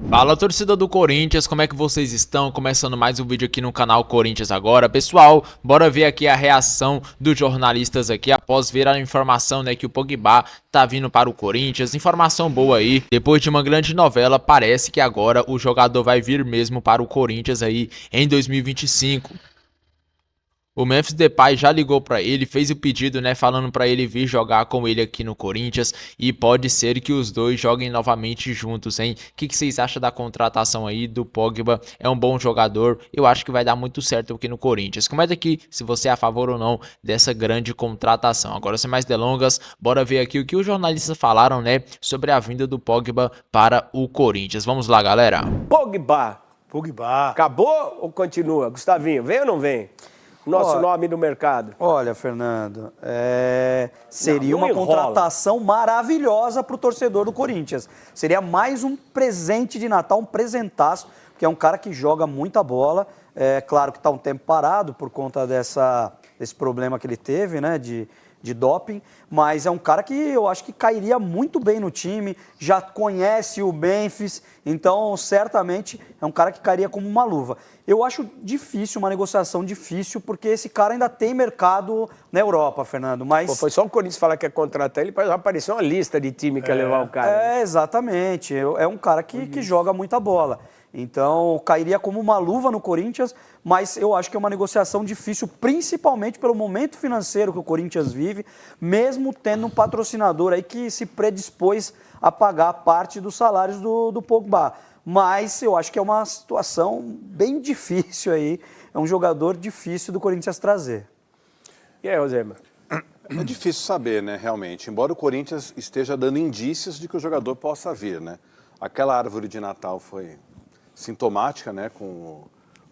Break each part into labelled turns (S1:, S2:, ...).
S1: Fala, torcida do Corinthians, como é que vocês estão? Começando mais um vídeo aqui no canal Corinthians Agora. Pessoal, bora ver aqui a reação dos jornalistas aqui após ver a informação, né, que o Pogba tá vindo para o Corinthians. Informação boa aí, depois de uma grande novela, parece que agora o jogador vai vir mesmo para o Corinthians aí em 2025. O Memphis Depay já ligou para ele, fez o pedido, né, falando para ele vir jogar com ele aqui no Corinthians e pode ser que os dois joguem novamente juntos, hein? O que vocês acham da contratação aí do Pogba? É um bom jogador, eu acho que vai dar muito certo aqui no Corinthians. Comenta aqui se você é a favor ou não dessa grande contratação. Agora, sem mais delongas, bora ver aqui o que os jornalistas falaram, né, sobre a vinda do Pogba para o Corinthians. Vamos lá, galera.
S2: Pogba.
S3: Acabou ou continua? Gustavinho, vem ou não vem? Nosso nome no mercado.
S4: Olha, Fernando, seria
S3: não
S4: uma
S3: enrola.
S4: contratação maravilhosa para o torcedor do Corinthians. Seria mais um presente de Natal, um presentaço, porque é um cara que joga muita bola. É claro que está um tempo parado por conta desse problema que ele teve, né, de doping, mas é um cara que eu acho que cairia muito bem no time, já conhece o Memphis, então certamente é um cara que cairia como uma luva. Eu acho difícil, uma negociação difícil, porque esse cara ainda tem mercado na Europa, Fernando, mas...
S3: Pô, foi só o Corinthians falar que ia contratar ele, já apareceu uma lista de time que ia levar o cara.
S4: Exatamente, é um cara que joga muita bola. Então, cairia como uma luva no Corinthians, mas eu acho que é uma negociação difícil, principalmente pelo momento financeiro que o Corinthians vive, mesmo tendo um patrocinador aí que se predispôs a pagar parte dos salários do Pogba. Mas eu acho que é uma situação bem difícil aí, é um jogador difícil do Corinthians trazer.
S3: E aí, Rosema?
S5: É difícil saber, né, realmente. Embora o Corinthians esteja dando indícios de que o jogador possa vir, né? Aquela árvore de Natal foi sintomática, né, com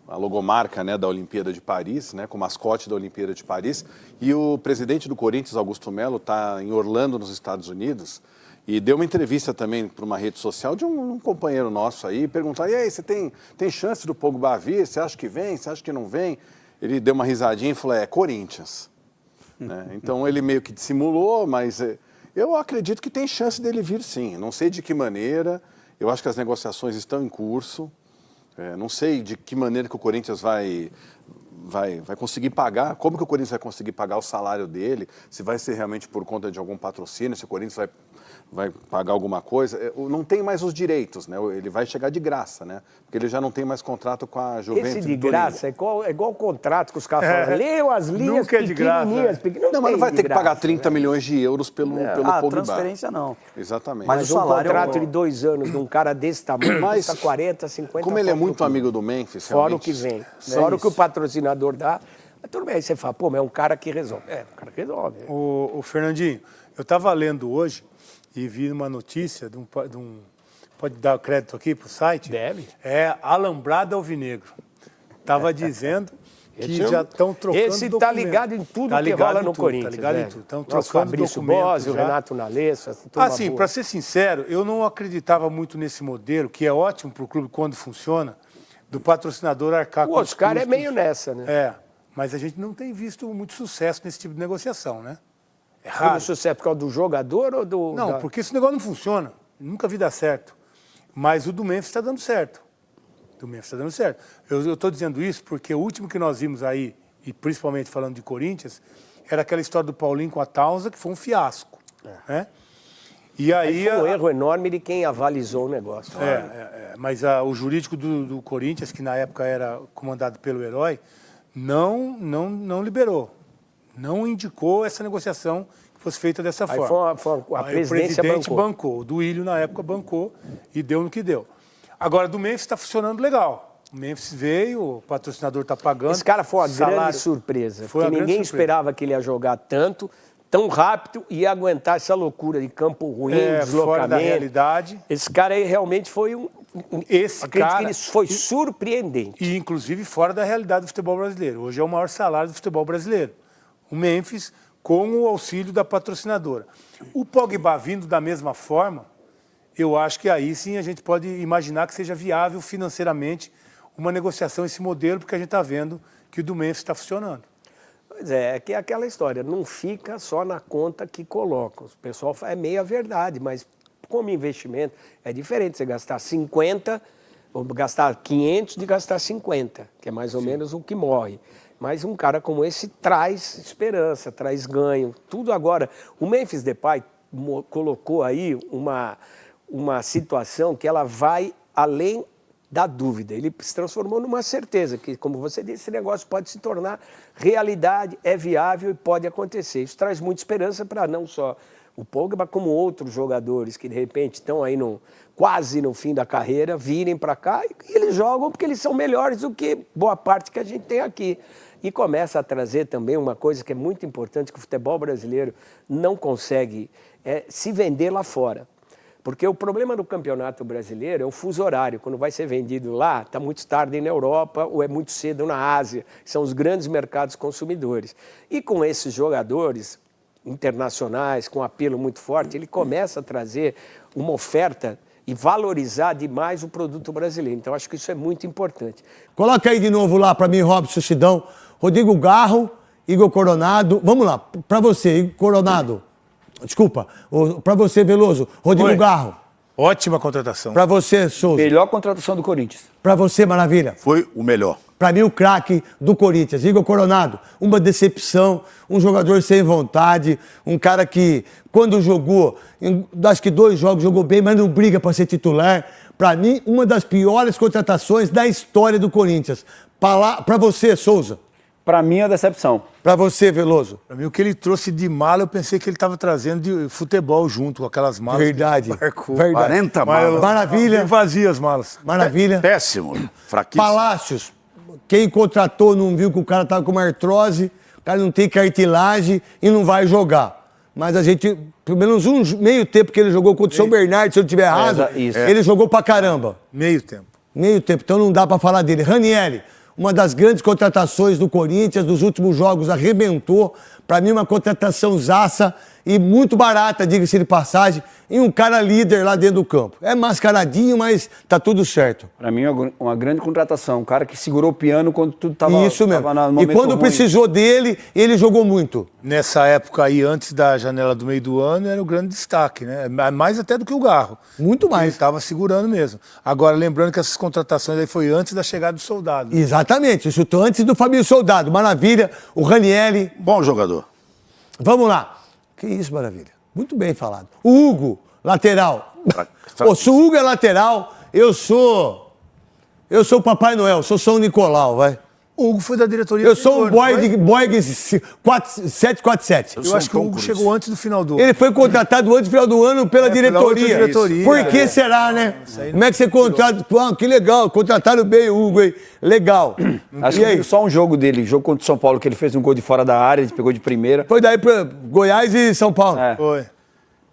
S5: a logomarca, né, da Olimpíada de Paris, né, com o mascote da Olimpíada de Paris. E o presidente do Corinthians, Augusto Melo, está em Orlando, nos Estados Unidos, e deu uma entrevista também para uma rede social de um companheiro nosso aí, perguntar, e aí, você tem chance do Pogba vir? Você acha que vem? Você acha que não vem? Ele deu uma risadinha e falou, Corinthians. Né? Então ele meio que dissimulou, mas eu acredito que tem chance dele vir sim. Não sei de que maneira, eu acho que as negociações estão em curso, não sei de que maneira que o Corinthians vai conseguir pagar, como que o Corinthians vai conseguir pagar o salário dele, se vai ser realmente por conta de algum patrocínio, se o Corinthians vai pagar alguma coisa. Não tem mais os direitos, né? Ele vai chegar de graça, né? Porque ele já não tem mais contrato com a Juventus.
S3: Esse de graça é igual o contrato que os caras falam. Leiam as linhas
S2: nunca é de graça,
S3: pequenininhas.
S5: Não, mas não vai ter que pagar 30 milhões de euros pelo Pogba.
S4: Transferência não.
S5: Exatamente.
S4: Mas
S3: Mas
S4: o
S3: um
S4: salário
S3: contrato de 2 anos de um cara desse tamanho custa 40, 50...
S5: Como ele é muito amigo do Memphis,
S3: fora o
S5: realmente,
S3: que vem.
S5: é
S3: Fora o que o
S5: isso.
S3: patrocinador dá. Mas tudo bem, aí você fala, pô, mas é um cara que resolve. Um cara que resolve.
S2: O Fernandinho, eu estava lendo hoje e vi uma notícia de um... Pode dar crédito aqui para o site?
S3: Deve.
S2: É Alambrada Alvinegro. Estava dizendo que já estão trocando
S3: Esse tá
S2: documento.
S3: ligado em tudo
S2: Tá
S3: que
S2: ligado
S3: rola
S2: em
S3: no
S2: tudo,
S3: Corinthians.
S2: Tá ligado em
S3: velho.
S2: tudo. Estão
S3: Nosso
S2: trocando
S3: Fabrício
S2: documentos
S3: Bossi, o
S2: já.
S3: Renato Nalessa, essa turma
S2: Assim,
S3: boa.
S2: para ser sincero, eu não acreditava muito nesse modelo, que é ótimo para o clube quando funciona, do patrocinador arcar
S3: O
S2: com os
S3: Oscar é
S2: custos.
S3: meio nessa, né?
S2: Mas a gente não tem visto muito sucesso nesse tipo de negociação, né? É
S3: Foi
S2: raro.
S3: no sucesso por causa do jogador ou do...
S2: Não, porque esse negócio não funciona. Nunca vi dar certo. Mas o do Memphis está dando certo. Do Memphis está dando certo. Eu estou dizendo isso porque o último que nós vimos aí, e principalmente falando de Corinthians, era aquela história do Paulinho com a Tausa, que foi um fiasco. Né? E aí
S3: Foi um erro enorme de quem avalizou o negócio.
S2: Mas o jurídico do Corinthians, que na época era comandado pelo Herói, não liberou. Não indicou essa negociação que fosse feita dessa
S3: Aí
S2: forma.
S3: a
S2: Aí
S3: presidência
S2: o presidente
S3: bancou.
S2: o do Ilho na época bancou e deu no que deu. Agora, do Memphis está funcionando legal. O Memphis veio, o patrocinador está pagando.
S3: Esse cara foi uma
S2: salário-
S3: grande surpresa.
S2: Foi uma
S3: Porque
S2: grande
S3: ninguém
S2: surpresa.
S3: esperava que ele ia jogar tanto, tão rápido e ia aguentar essa loucura de campo ruim,
S2: Fora
S3: deslocamento.
S2: da realidade.
S3: Esse cara aí realmente foi
S2: Esse
S3: acredito
S2: cara-
S3: que ele foi surpreendente.
S2: E, inclusive, fora da realidade do futebol brasileiro. Hoje é o maior salário do futebol brasileiro. O Memphis, com o auxílio da patrocinadora. O Pogba vindo da mesma forma, eu acho que aí sim a gente pode imaginar que seja viável financeiramente uma negociação, esse modelo, porque a gente está vendo que o do Memphis está funcionando.
S3: Pois é que é aquela história, não fica só na conta que coloca. O pessoal fala, é meia verdade, mas como investimento, é diferente você gastar 50, ou gastar 500 de gastar 50, que é mais ou menos o que morre. Mas um cara como esse traz esperança, traz ganho, tudo agora. O Memphis Depay colocou aí uma situação que ela vai além da dúvida. Ele se transformou numa certeza, que, como você disse, esse negócio pode se tornar realidade, é viável e pode acontecer. Isso traz muita esperança para não só o Pogba, como outros jogadores que, de repente, estão aí quase no fim da carreira, virem para cá e eles jogam porque eles são melhores do que boa parte que a gente tem aqui. E começa a trazer também uma coisa que é muito importante, que o futebol brasileiro não consegue se vender lá fora. Porque o problema do campeonato brasileiro é o fuso horário. Quando vai ser vendido lá, está muito tarde na Europa ou é muito cedo na Ásia. São os grandes mercados consumidores. E com esses jogadores internacionais, com apelo muito forte, ele começa a trazer uma oferta e valorizar demais o produto brasileiro. Então, acho que isso é muito importante.
S6: Coloca aí de novo lá para mim, Robson Sidão, Rodrigo Garro, Igor Coronado. Vamos lá, para você, Igor Coronado. Desculpa, para você, Veloso, Rodrigo
S2: Oi.
S6: Garro.
S2: Ótima contratação.
S6: Para você, Souza.
S4: Melhor contratação do Corinthians.
S6: Para você, Maravilha.
S7: Foi o melhor.
S6: Para mim, o craque do Corinthians, Igor Coronado. Uma decepção, um jogador sem vontade, um cara que, quando jogou, acho que 2 jogos jogou bem, mas não briga para ser titular. Para mim, uma das piores contratações da história do Corinthians. Para você, Souza.
S4: Para mim, é uma decepção.
S6: Para você, Veloso.
S2: Para mim, o que ele trouxe de mala, eu pensei que ele estava trazendo de futebol junto, com aquelas malas.
S6: Verdade.
S2: Marcou.
S6: Verdade.
S7: 40
S2: Mas
S7: malas.
S6: Maravilha.
S2: bem vazias as malas.
S6: Maravilha.
S7: Péssimo. Fraquíssimo.
S6: Palácios. Quem contratou não viu que o cara estava com uma artrose, o cara não tem cartilagem e não vai jogar. Mas a gente, pelo menos meio tempo que ele jogou contra o São Bernardo, se eu não estiver errado, ele jogou pra caramba.
S2: Meio tempo.
S6: Meio tempo, então não dá pra falar dele. Ranieri, uma das grandes contratações do Corinthians, dos últimos jogos, arrebentou. Pra mim, uma contratação zaça e muito barata, diga-se de passagem, e um cara líder lá dentro do campo. É mascaradinho, mas tá tudo certo.
S4: Para mim, é uma grande contratação. Um cara que segurou o piano quando tudo estava
S6: Isso mesmo. E quando precisou dele, ele jogou muito.
S2: Nessa época aí, antes da janela do meio do ano, era o grande destaque, né? Mais até do que o Garro.
S6: Muito mais.
S2: Ele estava segurando mesmo. Agora, lembrando que essas contratações aí foi antes da chegada do Soldado.
S6: Exatamente, isso tô antes do Fabinho Soldado. Maravilha, o Ranieri.
S7: Bom jogador.
S6: Vamos lá. Que isso, Maravilha. Muito bem falado. O Hugo, lateral. Se o Hugo é lateral, eu sou o Papai Noel, sou São Nicolau, vai.
S2: O Hugo foi da diretoria.
S6: Eu sou um
S2: anterior,
S6: Boeing 747.
S2: Eu acho que o Hugo chegou antes do final do ano.
S6: Ele foi contratado antes do final do ano pela
S2: pela outra diretoria.
S6: Por que será, né? Como é que você contrata? Ah, que legal, contrataram bem o Hugo, hein? Legal.
S4: Acho
S6: E
S4: que
S6: aí?
S4: viu só um jogo dele, jogo contra o São Paulo, que ele fez um gol de fora da área, ele pegou de primeira.
S6: Foi daí para Goiás e São Paulo.
S2: Foi.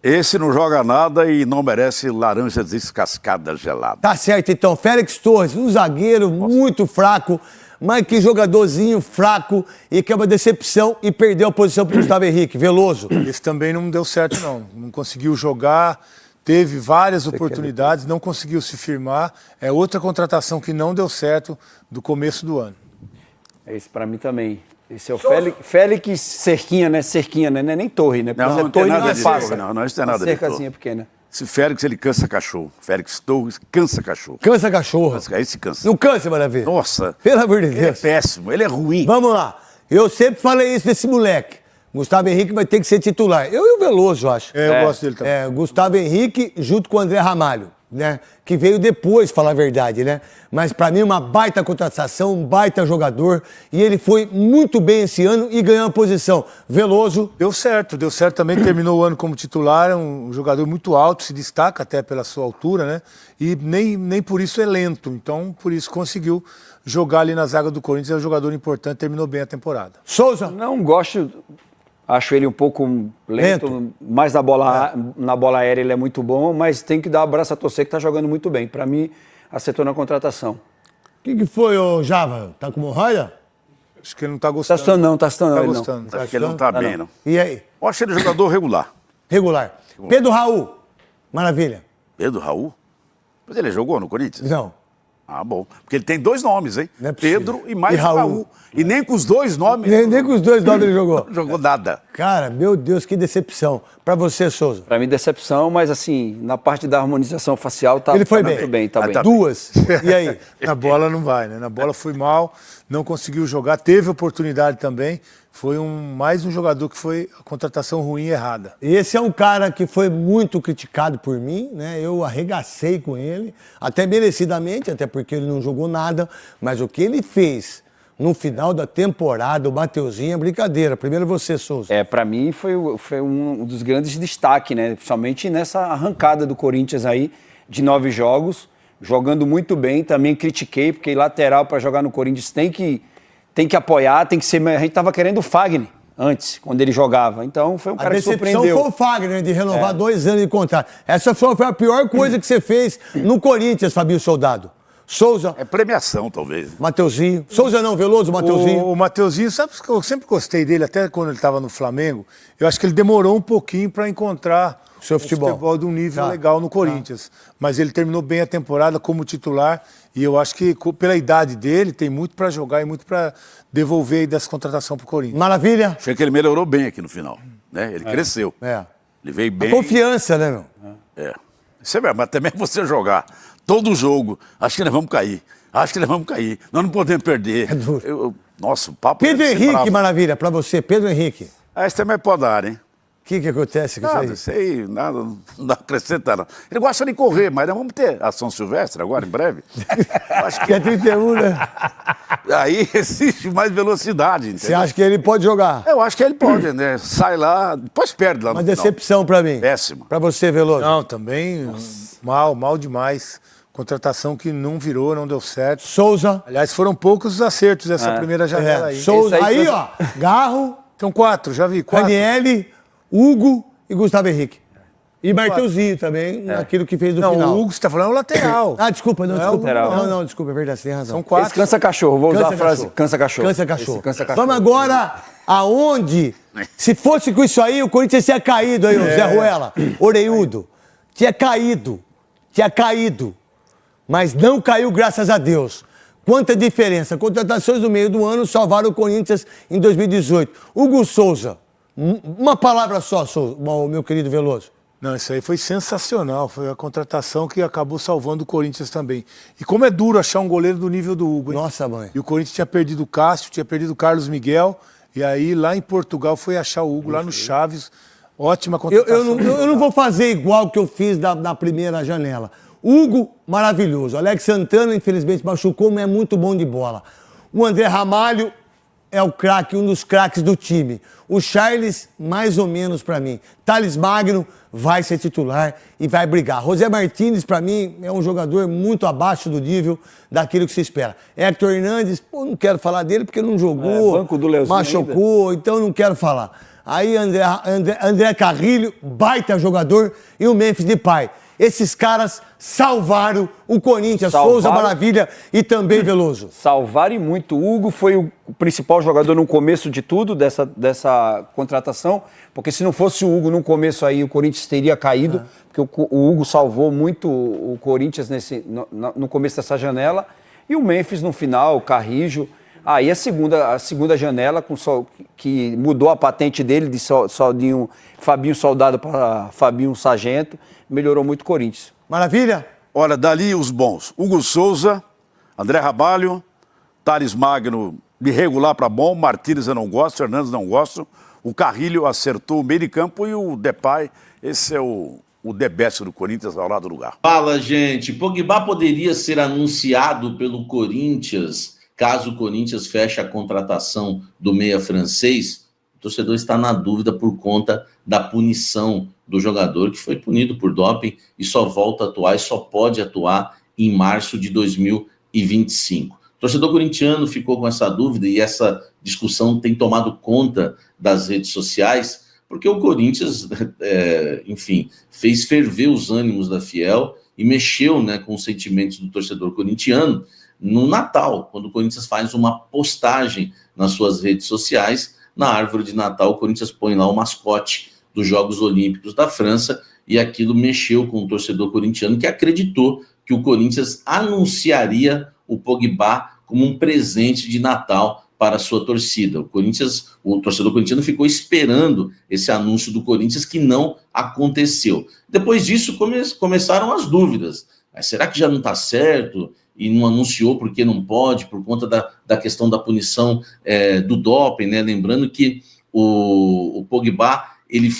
S7: Esse não joga nada e não merece laranja descascada gelada.
S6: Tá certo, então. Félix Torres, um zagueiro muito fraco, mas que jogadorzinho fraco e que é uma decepção e perdeu a posição para o Gustavo Henrique. Veloso.
S2: Esse também não deu certo, não. Não conseguiu jogar, teve várias oportunidades, não conseguiu se firmar. É outra contratação que não deu certo do começo do ano.
S4: Esse para mim também. Esse é o Félix Cerquinha, né? Cerquinha, né? Não é nem torre, né?
S7: Não,
S4: Porque
S7: não
S4: torre
S7: tem nada
S4: não
S7: de
S4: passa.
S7: torre, não, isso tem nada de
S4: cercazinha
S7: torre.
S4: pequena.
S7: Esse Félix, ele cansa cachorro. Félix Torres cansa cachorro.
S6: Cansa cachorro.
S7: Esse cansa.
S6: Não cansa, Maravilha.
S7: Nossa.
S6: Pelo amor de
S7: Ele é
S6: Deus.
S7: péssimo, ele é ruim.
S6: Vamos lá. Eu sempre falei isso desse moleque. Gustavo Henrique vai ter que ser titular. Eu e o Veloso, eu acho.
S2: Eu gosto dele também.
S6: Gustavo Henrique junto com o André Ramalho, né? Que veio depois, falar a verdade, né? Mas pra mim uma baita contratação, um baita jogador. E ele foi muito bem esse ano e ganhou a posição. Veloso.
S2: Deu certo também. Terminou o ano como titular, é um jogador muito alto, se destaca até pela sua altura, né? E nem por isso é lento. Então, por isso conseguiu jogar ali na zaga do Corinthians. É um jogador importante, terminou bem a temporada.
S6: Souza.
S4: Não gosto, acho ele um pouco lento. Mais na bola aérea ele é muito bom, mas tem que dar o abraço a torcer que tá jogando muito bem. Para mim, acertou na contratação.
S6: O que foi, ô Java? Tá com hemorroida?
S2: Acho que ele não está
S4: Tá
S2: gostando.
S4: assustando não, tá assustando
S2: Tá
S4: não. ele
S2: gostando.
S7: Acho que ele não tá bem, não.
S6: E aí?
S7: Eu acho ele jogador regular.
S6: Regular. Pedro Raul. Maravilha.
S7: Pedro Raul? Mas ele jogou no Corinthians?
S6: Não.
S7: Ah, bom. Porque ele tem 2 nomes, hein?
S6: Não é possível.
S7: Pedro e mais
S6: E Raul.
S7: E nem com os 2 nomes.
S6: Nem com os 2 nomes ele jogou.
S7: Não jogou nada.
S6: Cara, meu Deus, que decepção. Pra você, Souza.
S8: Pra mim, decepção, mas assim, na parte da harmonização facial tá,
S6: Ele foi
S8: tá
S6: bem.
S8: muito bem. Tá bem.
S7: Tá
S6: 2. E aí?
S2: Na bola não vai, né? Na bola foi mal, não conseguiu jogar, teve oportunidade também. Foi mais um jogador que foi a contratação ruim e errada.
S6: Esse é um cara que foi muito criticado por mim, né? Eu arregacei com ele, até merecidamente, até porque ele não jogou nada, mas o que ele fez no final da temporada, o Mateuzinho, é brincadeira. Primeiro você, Souza.
S8: Pra mim foi um dos grandes destaques, né? Principalmente nessa arrancada do Corinthians aí, de 9 jogos, jogando muito bem. Também critiquei, porque lateral para jogar no Corinthians tem que apoiar, tem que ser... A gente tava querendo o Fagner antes, quando ele jogava. Então foi um cara que
S6: A decepção
S8: surpreendeu.
S6: foi o Fagner, de renovar 2 anos de contrato. Essa foi a pior coisa que você fez no Corinthians, Fabinho Soldado. Souza,
S7: É premiação, talvez.
S6: Mateuzinho. Souza não, Veloso, Mateuzinho.
S2: O Mateuzinho, sabe que eu sempre gostei dele, até quando ele estava no Flamengo, eu acho que ele demorou um pouquinho para encontrar
S6: Seu futebol.
S2: de um nível
S6: Tá.
S2: legal no Corinthians. Mas ele terminou bem a temporada como titular e eu acho que pela idade dele tem muito para jogar e muito para devolver aí dessa contratação para o Corinthians.
S6: Maravilha.
S7: Achei que ele melhorou bem aqui no final. Né? Ele cresceu.
S6: É.
S7: Ele veio
S6: A
S7: bem.
S6: confiança, né, meu?
S7: É. Isso é mesmo, mas também você jogar todo jogo, acho que nós vamos cair. Acho que nós vamos cair. Nós não podemos perder.
S6: É duro.
S7: Nossa, o papo
S6: Pedro
S7: deve ser
S6: Henrique,
S7: bravo.
S6: maravilha, pra você. Pedro Henrique.
S7: Ah, esse também pode dar, hein?
S6: O que acontece com
S7: Nada,
S6: isso aí?
S7: isso aí, nada, não acrescenta nada. Ele gosta de correr, mas nós vamos ter ação silvestre agora, em breve. Eu acho
S6: Que é 31, né?
S7: aí existe mais velocidade, entendeu?
S6: Você acha que ele pode jogar?
S7: Eu acho que ele pode, né? Sai lá, depois perde lá no
S6: Uma
S7: final.
S6: decepção pra mim.
S7: Péssima.
S6: Pra você, Veloso.
S2: Não, também mal demais. Contratação que não virou, não deu certo.
S6: Souza.
S2: Aliás, foram poucos os acertos essa primeira janela aí.
S6: Souza.
S8: Esse aí
S6: Aí,
S8: que
S6: ó. Garro,
S2: São 4, já vi, 4.
S6: Ranieri, Hugo e Gustavo Henrique. E Mateuzinho também, naquilo que fez no
S2: Não,
S6: final.
S2: o Hugo, você tá falando é o lateral.
S6: Ah, desculpa, não,
S2: Não é
S6: desculpa.
S2: o
S8: lateral.
S6: Não, desculpa, é verdade, você tem razão.
S2: São 4.
S8: Esse cansa cachorro, vou usar
S6: Cansa
S8: a frase
S6: cachorro.
S8: cansa cachorro.
S6: Cansa cachorro.
S8: Esse cansa cachorro.
S6: Vamos agora aonde, se fosse com isso aí, o Corinthians tinha caído aí, o Zé Ruela, orelhudo. Tinha caído. Mas não caiu, graças a Deus. Quanta diferença. Contratações no meio do ano salvaram o Corinthians em 2018. Hugo Souza, uma palavra só, Souza, meu querido Veloso.
S2: Não, isso aí foi sensacional. Foi a contratação que acabou salvando o Corinthians também. E como é duro achar um goleiro do nível do Hugo, hein?
S6: Nossa, mãe.
S2: E o Corinthians tinha perdido o Cássio, tinha perdido o Carlos Miguel. E aí, lá em Portugal, foi achar o Hugo, lá no Chaves. Ótima contratação.
S6: Eu não vou fazer igual que eu fiz na primeira janela. Hugo, maravilhoso. Alex Santana, infelizmente, machucou, mas é muito bom de bola. O André Ramalho é o craque, um dos craques do time. O Charles, mais ou menos pra mim. Thales Magno vai ser titular e vai brigar. José Martínez, pra mim, é um jogador muito abaixo do nível daquilo que se espera. Hector Hernandes, não quero falar dele porque não jogou,
S8: banco do Leozinho
S6: machucou, então não quero falar. Aí André Carrilho, baita jogador, e o Memphis Depay. Esses caras salvaram o Corinthians, Souza, Maravilha e também Veloso.
S8: Salvaram e muito. O Hugo foi o principal jogador no começo de tudo, dessa contratação, porque se não fosse o Hugo no começo aí, o Corinthians teria caído, porque o Hugo salvou muito o Corinthians no começo dessa janela, e o Memphis no final, o Carrijo. Aí a segunda janela, que mudou a patente dele de Fabinho Soldado para Fabinho Sargento, melhorou muito o Corinthians.
S6: Maravilha?
S7: Olha, dali os bons. Hugo Souza, André Ramalho, Thales Magno, irregular para bom, Martínez eu não gosto, Hernandes não gosto, o Carrilho acertou o meio de campo e o Depay, esse é o debeste do Corinthians ao lado do lugar.
S9: Fala, gente. Pogba poderia ser anunciado pelo Corinthians caso o Corinthians feche a contratação do meia francês. O torcedor está na dúvida por conta da punição do jogador, que foi punido por doping e só volta a atuar e só pode atuar em março de 2025. O torcedor corintiano ficou com essa dúvida e essa discussão tem tomado conta das redes sociais, porque o Corinthians, enfim, fez ferver os ânimos da Fiel e mexeu, né, com os sentimentos do torcedor corintiano no Natal, quando o Corinthians faz uma postagem nas suas redes sociais. Na árvore de Natal, o Corinthians põe lá o mascote dos Jogos Olímpicos da França, e aquilo mexeu com o torcedor corintiano, que acreditou que que o Corinthians anunciaria o Pogba como um presente de Natal para a sua torcida. O torcedor corintiano ficou esperando esse anúncio do Corinthians, que não aconteceu. Depois disso, começaram as dúvidas. Mas será que já não está certo? E não anunciou porque não pode, por conta da questão da punição do doping, né? Lembrando que o Pogba, ele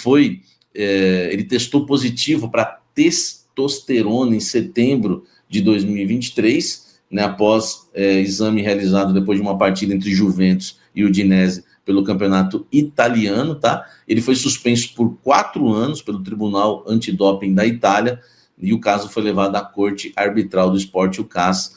S9: testou positivo para testosterona em setembro de 2023, né, após exame realizado depois de uma partida entre Juventus e Udinese pelo campeonato italiano, tá? Ele foi suspenso por 4 anos pelo Tribunal Antidoping da Itália, e o caso foi levado à Corte Arbitral do Esporte, o CAS,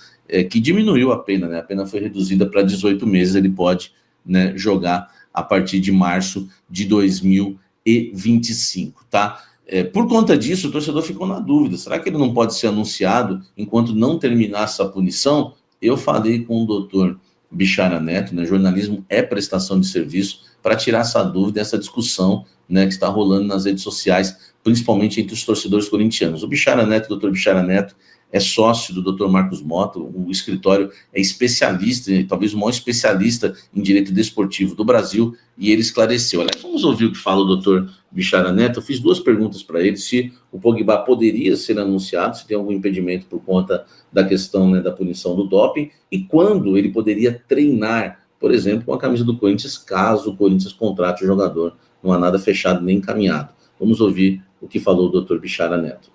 S9: que diminuiu a pena, né? A pena foi reduzida para 18 meses, ele pode, né, jogar a partir de março de 2025, tá? Por conta disso, o torcedor ficou na dúvida, será que ele não pode ser anunciado enquanto não terminar essa punição? Eu falei com o doutor Bichara Neto, né, jornalismo é prestação de serviço, para tirar essa dúvida, essa discussão, né, que está rolando nas redes sociais, principalmente entre os torcedores corintianos. O Bichara Neto, o doutor Bichara Neto, é sócio do Dr. Marcos Mota, o escritório é especialista, talvez o maior especialista em direito desportivo do Brasil, e ele esclareceu. Aliás, vamos ouvir o que fala o Dr. Bichara Neto. Eu fiz 2 perguntas para ele, se o Pogba poderia ser anunciado, se tem algum impedimento por conta da questão, né, da punição do doping, e quando ele poderia treinar, por exemplo, com a camisa do Corinthians, caso o Corinthians contrate o jogador. Não há nada fechado nem encaminhado. Vamos ouvir o que falou o Dr. Bichara Neto.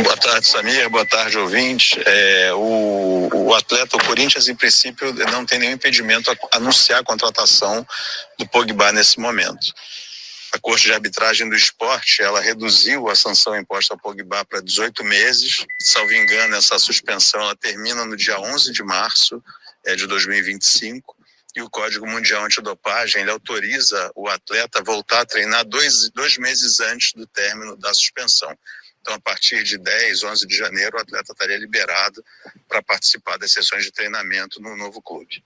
S10: Boa tarde, Samir. Boa tarde, ouvintes. O atleta, o Corinthians, em princípio, não tem nenhum impedimento a anunciar a contratação do Pogba nesse momento. A Corte de Arbitragem do Esporte, ela reduziu a sanção imposta ao Pogba para 18 meses. Salvo engano, essa suspensão ela termina no dia 11 de março de 2025. E o Código Mundial Antidopagem, ele autoriza o atleta a voltar a treinar 2 meses antes do término da suspensão. Então, a partir de 10, 11 de janeiro, o atleta estaria liberado para participar das sessões de treinamento no novo clube.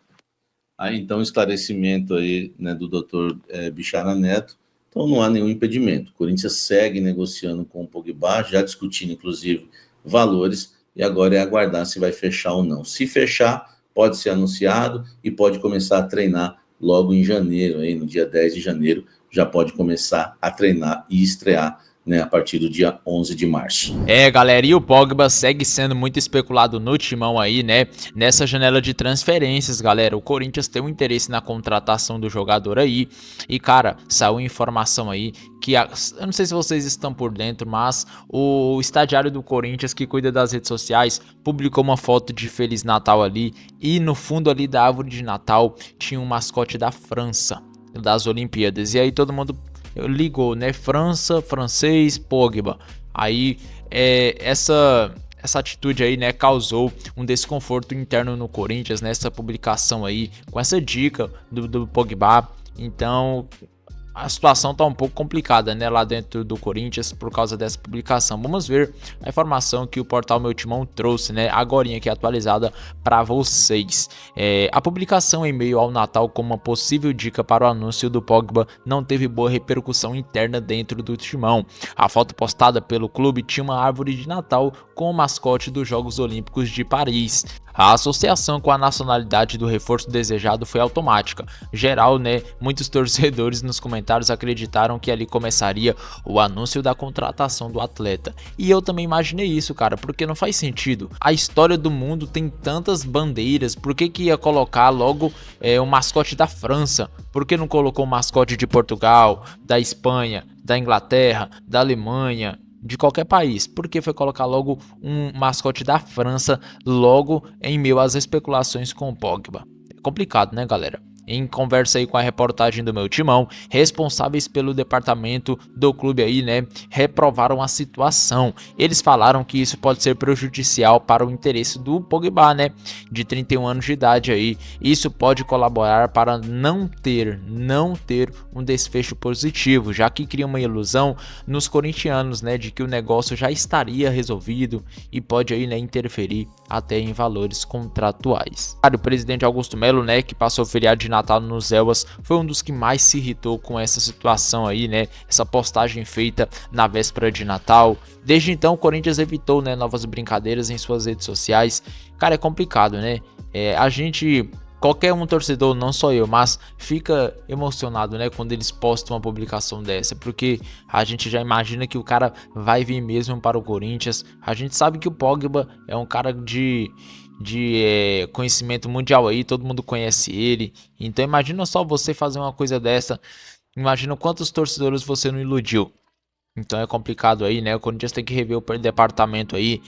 S9: Aí, então, esclarecimento aí, né, do doutor Bichara Neto. Então, não há nenhum impedimento. O Corinthians segue negociando com o Pogba, já discutindo, inclusive, valores, e agora é aguardar se vai fechar ou não. Se fechar, pode ser anunciado e pode começar a treinar logo em janeiro, aí, no dia 10 de janeiro, já pode começar a treinar e estrear, né, a partir do dia 11 de março.
S1: Galera, e o Pogba segue sendo muito especulado no Timão aí, né, nessa janela de transferências, galera. O Corinthians tem um interesse na contratação do jogador aí, e cara, saiu informação aí que, eu não sei se vocês estão por dentro, mas o estagiário do Corinthians, que cuida das redes sociais, publicou uma foto de Feliz Natal ali, e no fundo ali da árvore de Natal tinha um mascote da França, das Olimpíadas, e aí todo mundo ligou, né? França, francês, Pogba. Aí essa atitude aí, né, causou um desconforto interno no Corinthians, nessa publicação aí, com essa dica do Pogba. Então a situação tá um pouco complicada, né, lá dentro do Corinthians por causa dessa publicação. Vamos ver a informação que o portal Meu Timão trouxe, né, agorinha aqui atualizada para vocês. A publicação em meio ao Natal como uma possível dica para o anúncio do Pogba não teve boa repercussão interna dentro do Timão. A foto postada pelo clube tinha uma árvore de Natal com o mascote dos Jogos Olímpicos de Paris. A associação com a nacionalidade do reforço desejado foi automática. Geral, né, muitos torcedores nos comentários acreditaram que ali começaria o anúncio da contratação do atleta. E eu também imaginei isso, cara, porque não faz sentido. A história do mundo tem tantas bandeiras, por que ia colocar logo o mascote da França? Por que não colocou o mascote de Portugal, da Espanha, da Inglaterra, da Alemanha, de qualquer país? Porque foi colocar logo um mascote da França logo em meio às especulações com o Pogba? É complicado, né, galera? Em conversa aí com a reportagem do Meu Timão, responsáveis pelo departamento do clube aí, né, reprovaram a situação. Eles falaram que isso pode ser prejudicial para o interesse do Pogba, né, de 31 anos de idade aí. Isso pode colaborar para não ter um desfecho positivo, já que cria uma ilusão nos corintianos, né, de que o negócio já estaria resolvido e pode aí, né, interferir até em valores contratuais. O presidente Augusto Melo, né, que passou o feriado de Natal nos Elwas foi um dos que mais se irritou com essa situação aí, né? Essa postagem feita na véspera de Natal. Desde então o Corinthians evitou, né, novas brincadeiras em suas redes sociais. Cara, é complicado, né? A gente... Qualquer um torcedor, não só eu, mas fica emocionado, né, quando eles postam uma publicação dessa, porque a gente já imagina que o cara vai vir mesmo para o Corinthians. A gente sabe que o Pogba é um cara de conhecimento mundial aí, todo mundo conhece ele. Então imagina só você fazer uma coisa dessa, imagina quantos torcedores você não iludiu. Então é complicado aí, né? O Corinthians tem que rever o departamento aí.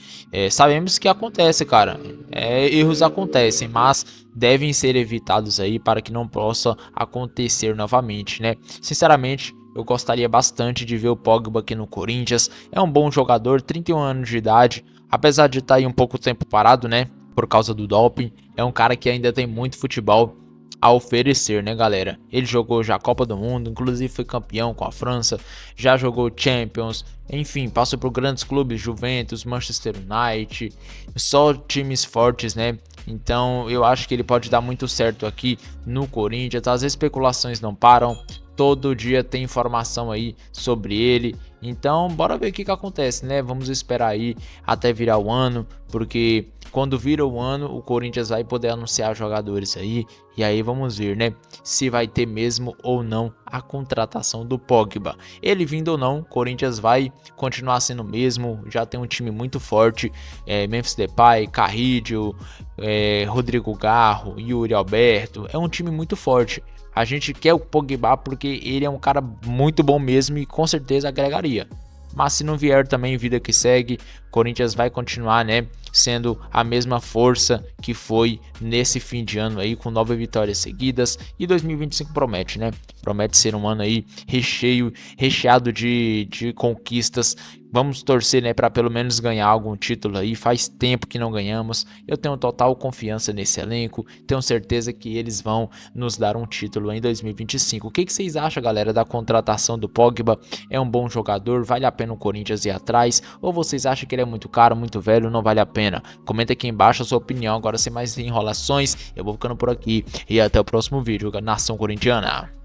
S1: Sabemos que acontece, cara. Erros acontecem, mas devem ser evitados aí para que não possa acontecer novamente, né? Sinceramente, eu gostaria bastante de ver o Pogba aqui no Corinthians. É um bom jogador, 31 anos de idade. Apesar de estar aí um pouco tempo parado, né? Por causa do doping. É um cara que ainda tem muito futebol a oferecer, né, galera? Ele jogou já a Copa do Mundo, inclusive foi campeão com a França, já jogou Champions, enfim, passou por grandes clubes, Juventus, Manchester United, só times fortes, né? Então eu acho que ele pode dar muito certo aqui no Corinthians. As especulações não param, todo dia tem informação aí sobre ele. Então bora ver o que acontece, né? Vamos esperar aí até virar o ano, porque quando vira o ano o Corinthians vai poder anunciar jogadores aí, e aí vamos ver, né, se vai ter mesmo ou não a contratação do Pogba. Ele vindo ou não, o Corinthians vai continuar sendo o mesmo, já tem um time muito forte, Memphis Depay, Carrillo, Rodrigo Garro, Yuri Alberto, é um time muito forte. A gente quer o Pogba porque ele é um cara muito bom mesmo e com certeza agregaria. Mas se não vier também, vida que segue, Corinthians vai continuar, né, sendo a mesma força que foi nesse fim de ano aí, com 9 vitórias seguidas, e 2025 promete, né? Promete ser um ano aí recheado de conquistas. Vamos torcer, né, para pelo menos ganhar algum título aí. Faz tempo que não ganhamos. Eu tenho total confiança nesse elenco. Tenho certeza que eles vão nos dar um título em 2025. O que vocês acham, galera, da contratação do Pogba? É um bom jogador? Vale a pena o Corinthians ir atrás? Ou vocês acham que ele é muito caro, muito velho, não vale a pena? Comenta aqui embaixo a sua opinião. Agora, sem mais enrolações, eu vou ficando por aqui. E até o próximo vídeo, Nação Corintiana.